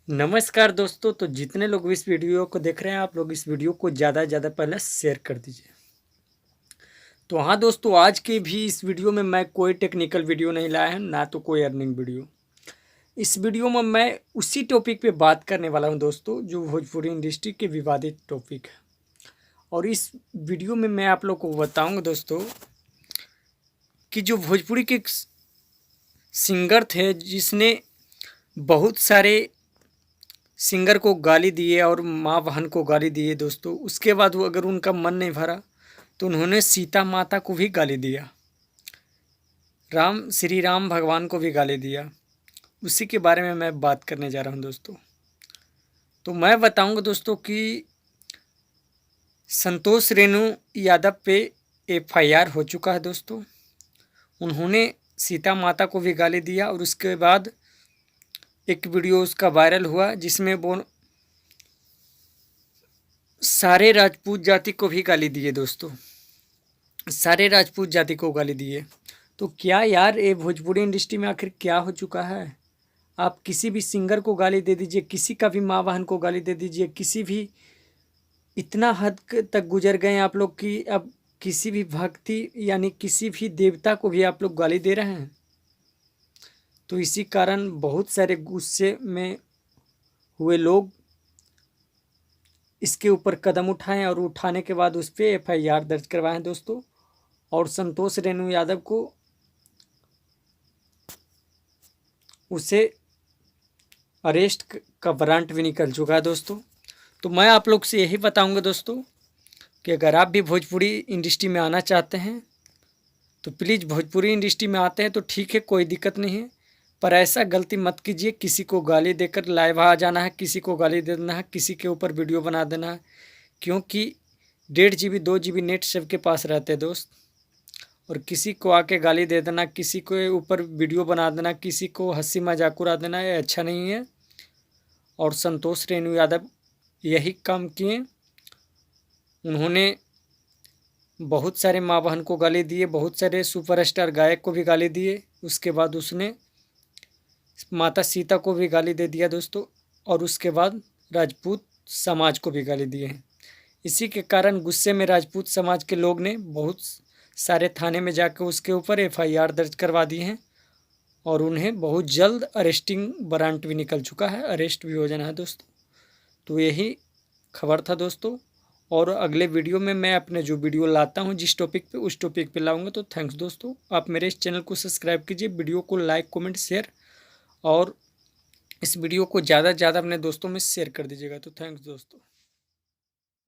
नमस्कार दोस्तों। तो जितने लोग इस वीडियो को देख रहे हैं, आप लोग इस वीडियो को ज़्यादा से ज़्यादा पहले शेयर कर दीजिए। तो हाँ दोस्तों, आज के भी इस वीडियो में मैं कोई टेक्निकल वीडियो नहीं लाया हूँ, ना तो कोई अर्निंग वीडियो। इस वीडियो में मैं उसी टॉपिक पे बात करने वाला हूँ दोस्तों, जो भोजपुरी इंडस्ट्री के विवादित टॉपिक है। और इस वीडियो में मैं आप लोग को बताऊँगा दोस्तों कि जो भोजपुरी के सिंगर थे, जिसने बहुत सारे सिंगर को गाली दिए और माँ बहन को गाली दिए दोस्तों, उसके बाद वो अगर उनका मन नहीं भरा तो उन्होंने सीता माता को भी गाली दिया, श्री राम भगवान को भी गाली दिया। उसी के बारे में मैं बात करने जा रहा हूँ दोस्तों। तो मैं बताऊंगा दोस्तों कि संतोष रेणु यादव पे एफआईआर हो चुका है दोस्तों। उन्होंने सीता माता को भी गाली दिया और उसके बाद एक वीडियो उसका वायरल हुआ, जिसमें वो सारे राजपूत जाति को भी गाली दिए दोस्तों, सारे राजपूत जाति को गाली दिए। तो क्या यार, ये भोजपुरी इंडस्ट्री में आखिर क्या हो चुका है? आप किसी भी सिंगर को गाली दे दीजिए, किसी का भी माँ बहन को गाली दे दीजिए, किसी भी, इतना हद तक गुजर गए आप लोग कि अब किसी भी भक्ति यानी किसी भी देवता को भी आप लोग गाली दे रहे हैं। तो इसी कारण बहुत सारे गुस्से में हुए लोग इसके ऊपर कदम उठाएं और उठाने के बाद उस पर एफआईआर दर्ज करवाएं दोस्तों। और संतोष रेणु यादव को उसे अरेस्ट का वारंट भी निकल चुका है दोस्तों। तो मैं आप लोग से यही बताऊंगा दोस्तों कि अगर आप भी भोजपुरी इंडस्ट्री में आना चाहते हैं तो प्लीज़ भोजपुरी इंडस्ट्री में आते हैं तो ठीक है, कोई दिक्कत नहीं है, पर ऐसा गलती मत कीजिए। किसी को गाली देकर लाइव आ जाना है, किसी को गाली दे देना है, किसी के ऊपर वीडियो बना देना है, क्योंकि 1.5 GB 2 GB नेट सबके पास रहते हैं दोस्त। और किसी को आके गाली दे देना, किसी के ऊपर वीडियो बना देना, किसी को हंसी मजाक उड़ा देना, ये अच्छा नहीं है। और संतोष रेणु यादव यही काम किए। उन्होंने बहुत सारे माँ बहन को गाली दिए, बहुत सारे सुपरस्टार गायक को भी गाली दिए। उसके बाद उसने माता सीता को भी गाली दे दिया दोस्तों, और उसके बाद राजपूत समाज को भी गाली दिए हैं। इसी के कारण गुस्से में राजपूत समाज के लोग ने बहुत सारे थाने में जाकर उसके ऊपर एफआईआर दर्ज करवा दी हैं और उन्हें बहुत जल्द अरेस्टिंग वारंट भी निकल चुका है, अरेस्ट भी हो जाना है दोस्तों। तो यही खबर था दोस्तों। और अगले वीडियो में मैं अपने जो वीडियो लाता हूं जिस टॉपिक पे, उस टॉपिक पे लाऊंगा। तो थैंक्स दोस्तों। आप मेरे इस चैनल को सब्सक्राइब कीजिए, वीडियो को लाइक कमेंट शेयर, और इस वीडियो को ज़्यादा से ज़्यादा अपने दोस्तों में शेयर कर दीजिएगा। तो थैंक्स दोस्तों।